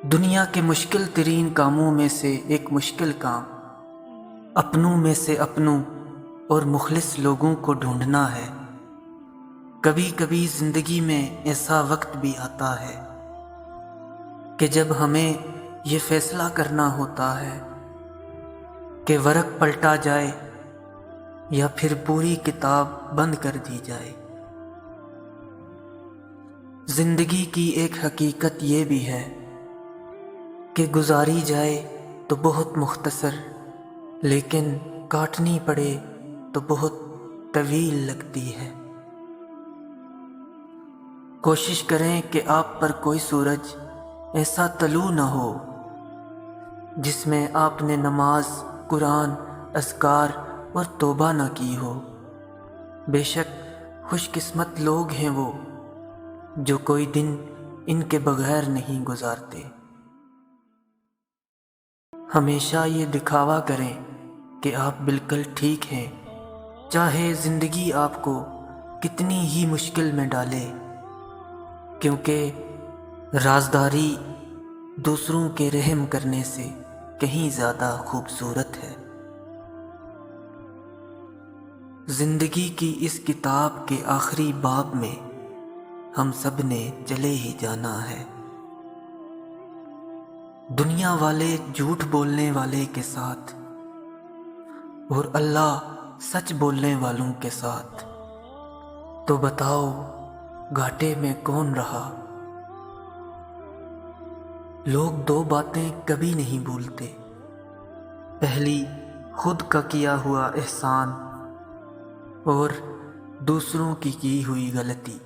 دنیا کے مشکل ترین کاموں میں سے ایک مشکل کام اپنوں میں سے اپنوں اور مخلص لوگوں کو ڈھونڈنا ہے۔ کبھی کبھی زندگی میں ایسا وقت بھی آتا ہے کہ جب ہمیں یہ فیصلہ کرنا ہوتا ہے کہ ورق پلٹا جائے یا پھر پوری کتاب بند کر دی جائے۔ زندگی کی ایک حقیقت یہ بھی ہے کہ گزاری جائے تو بہت مختصر، لیکن کاٹنی پڑے تو بہت طویل لگتی ہے۔ کوشش کریں کہ آپ پر کوئی سورج ایسا طلوع نہ ہو جس میں آپ نے نماز، قرآن، اذکار اور توبہ نہ کی ہو۔ بے شک خوش قسمت لوگ ہیں وہ جو کوئی دن ان کے بغیر نہیں گزارتے۔ ہمیشہ یہ دکھاوا کریں کہ آپ بالکل ٹھیک ہیں، چاہے زندگی آپ کو کتنی ہی مشکل میں ڈالے، کیونکہ رازداری دوسروں کے رحم کرنے سے کہیں زیادہ خوبصورت ہے۔ زندگی کی اس کتاب کے آخری باب میں ہم سب نے چلے ہی جانا ہے۔ دنیا والے جھوٹ بولنے والے کے ساتھ اور اللہ سچ بولنے والوں کے ساتھ، تو بتاؤ گھاٹے میں کون رہا؟ لوگ دو باتیں کبھی نہیں بھولتے، پہلی خود کا کیا ہوا احسان اور دوسروں کی ہوئی غلطی۔